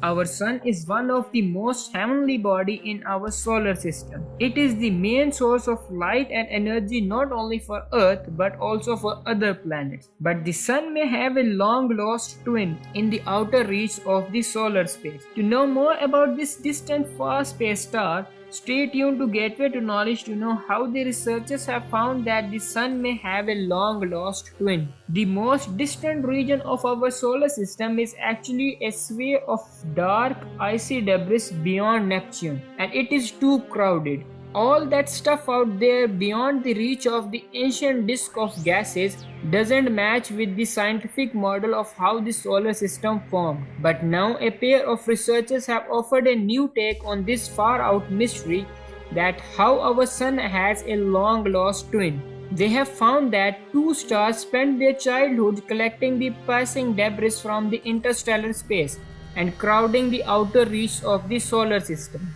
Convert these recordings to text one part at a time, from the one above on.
Our Sun is one of the most heavenly bodies in our solar system. It is the main source of light and energy not only for Earth but also for other planets. But the Sun may have a long lost twin in the outer reach of the solar space. To know more about this distant far space star, stay tuned to Gateway to Knowledge to know how the researchers have found that the Sun may have a long lost twin. The most distant region of our solar system is actually a sphere of dark, icy debris beyond Neptune, and it is too crowded. All that stuff out there beyond the reach of the ancient disk of gases doesn't match with the scientific model of how the solar system formed. But now a pair of researchers have offered a new take on this far out mystery, that how our sun has a long lost twin. They have found that two stars spent their childhood collecting the passing debris from the interstellar space and crowding the outer reach of the solar system.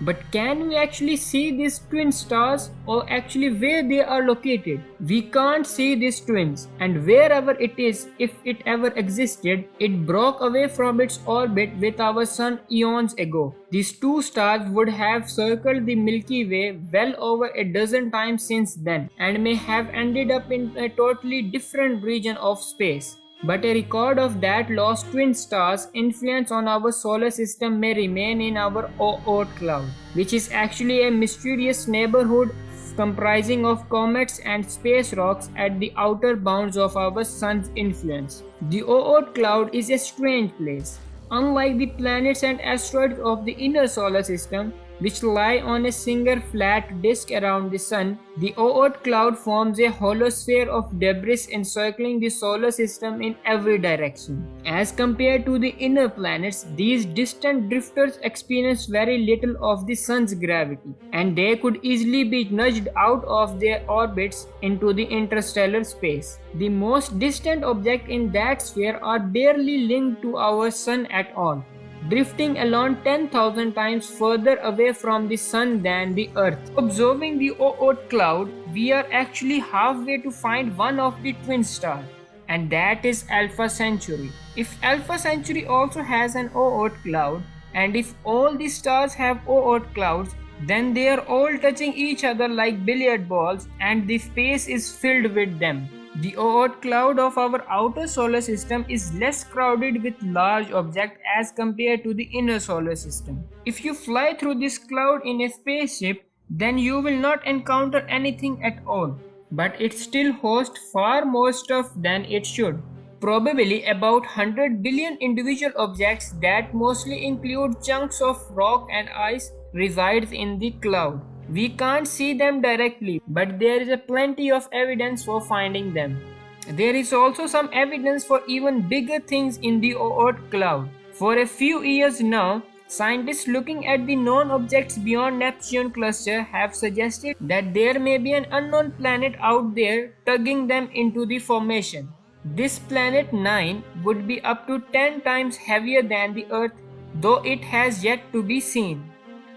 But can we actually see these twin stars, or actually where they are located? We can't see these twins, and wherever it is, if it ever existed, it broke away from its orbit with our sun eons ago. These two stars would have circled the Milky Way well over a dozen times since then, and may have ended up in a totally different region of space. But a record of that lost twin star's influence on our solar system may remain in our Oort cloud, which is actually a mysterious neighborhood comprising of comets and space rocks at the outer bounds of our sun's influence. The Oort cloud is a strange place. Unlike the planets and asteroids of the inner solar system, which lie on a single flat disk around the Sun, the Oort cloud forms a hollow sphere of debris encircling the solar system in every direction. As compared to the inner planets, these distant drifters experience very little of the Sun's gravity, and they could easily be nudged out of their orbits into the interstellar space. The most distant objects in that sphere are barely linked to our Sun at all, drifting along 10,000 times further away from the Sun than the Earth. Observing the Oort cloud, we are actually halfway to find one of the twin stars, and that is Alpha Centauri. If Alpha Centauri also has an Oort cloud, and if all the stars have Oort clouds, then they are all touching each other like billiard balls, and the space is filled with them. The Oort cloud of our outer solar system is less crowded with large objects as compared to the inner solar system. If you fly through this cloud in a spaceship, then you will not encounter anything at all. But it still hosts far more stuff than it should. Probably about 100 billion individual objects that mostly include chunks of rock and ice resides in the cloud. We can't see them directly, but there is a plenty of evidence for finding them. There is also some evidence for even bigger things in the Oort cloud. For a few years now, scientists looking at the known objects beyond Neptune cluster have suggested that there may be an unknown planet out there tugging them into the formation. This planet 9 would be up to 10 times heavier than the Earth, though it has yet to be seen.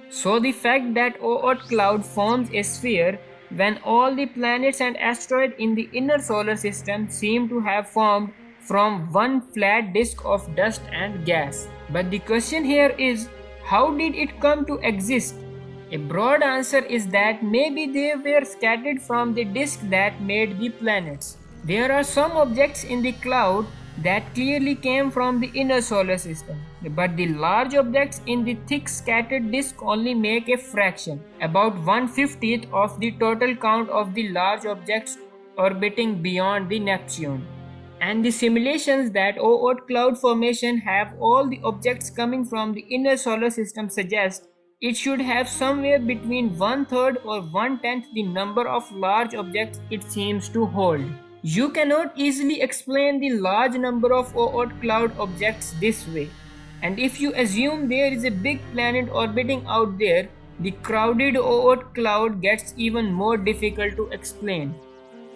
So the fact that Oort cloud forms a sphere when all the planets and asteroids in the inner solar system seem to have formed from one flat disk of dust and gas. But the question here is, how did it come to exist? A broad answer is that maybe they were scattered from the disk that made the planets. There are some objects in the cloud that clearly came from the inner solar system, but the large objects in the thick scattered disk only make a fraction, about 1/50th of the total count of the large objects orbiting beyond the Neptune. And the simulations that Oort cloud formation have all the objects coming from the inner solar system suggest it should have somewhere between one-third or one-tenth the number of large objects it seems to hold. You cannot easily explain the large number of Oort cloud objects this way, and if you assume there is a big planet orbiting out there, the crowded Oort cloud gets even more difficult to explain.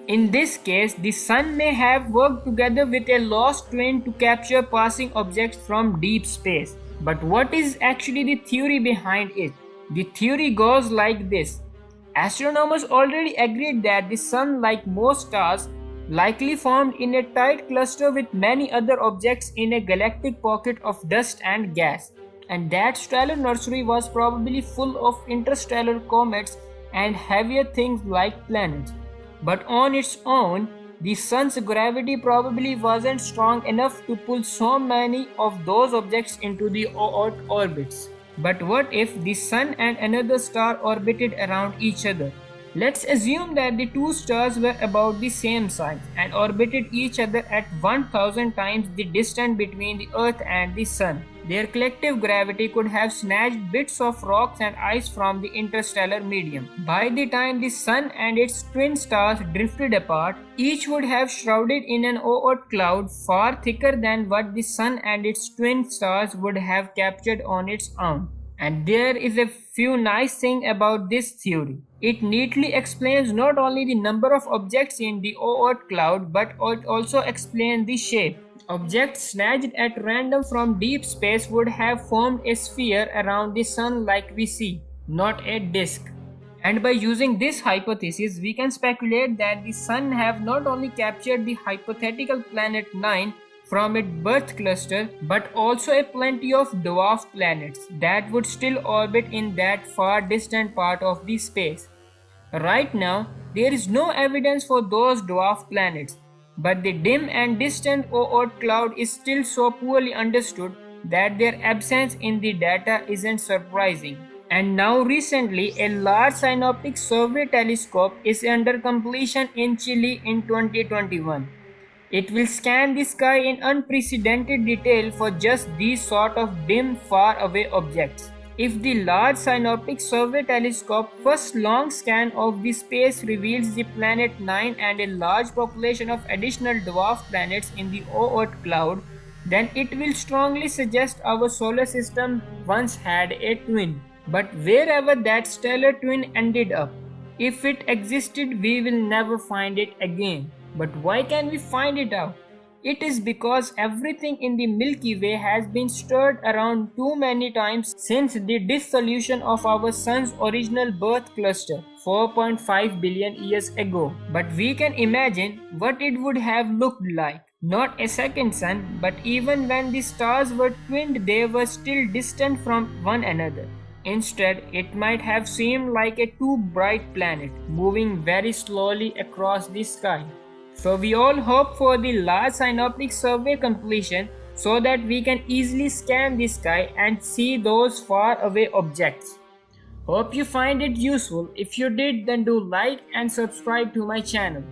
In this case, the Sun may have worked together with a lost twin to capture passing objects from deep space. But what is actually the theory behind it? The theory goes like this. Astronomers already agreed that the Sun, like most stars, likely formed in a tight cluster with many other objects in a galactic pocket of dust and gas. And that stellar nursery was probably full of interstellar comets and heavier things like planets. But on its own, the sun's gravity probably wasn't strong enough to pull so many of those objects into the Oort orbits. But what if the sun and another star orbited around each other? Let's assume that the two stars were about the same size and orbited each other at 1000 times the distance between the Earth and the Sun. Their collective gravity could have snatched bits of rocks and ice from the interstellar medium. By the time the Sun and its twin stars drifted apart, each would have shrouded in an Oort cloud far thicker than what the Sun and its twin stars would have captured on its own. And there is a few nice things about this theory. It neatly explains not only the number of objects in the Oort cloud, but it also explains the shape. Objects snatched at random from deep space would have formed a sphere around the sun like we see, not a disk. And by using this hypothesis, we can speculate that the sun have not only captured the hypothetical planet 9 from its birth cluster, but also a plenty of dwarf planets that would still orbit in that far distant part of the space. Right now, there is no evidence for those dwarf planets, but the dim and distant Oort cloud is still so poorly understood that their absence in the data isn't surprising. And now recently, a large synoptic survey telescope is under completion in Chile in 2021. It will scan the sky in unprecedented detail for just these sort of dim, far-away objects. If the Large Synoptic Survey Telescope first long scan of the space reveals the planet 9 and a large population of additional dwarf planets in the Oort cloud, then it will strongly suggest our solar system once had a twin. But wherever that stellar twin ended up, if it existed, we will never find it again. But why can we find it out? It is because everything in the Milky Way has been stirred around too many times since the dissolution of our sun's original birth cluster 4.5 billion years ago. But we can imagine what it would have looked like. Not a second sun, but even when the stars were twinned, they were still distant from one another. Instead, it might have seemed like a too bright planet moving very slowly across the sky. So we all hope for the Large Synoptic Survey completion so that we can easily scan the sky and see those far away objects. Hope you find it useful. If you did, then do like and subscribe to my channel.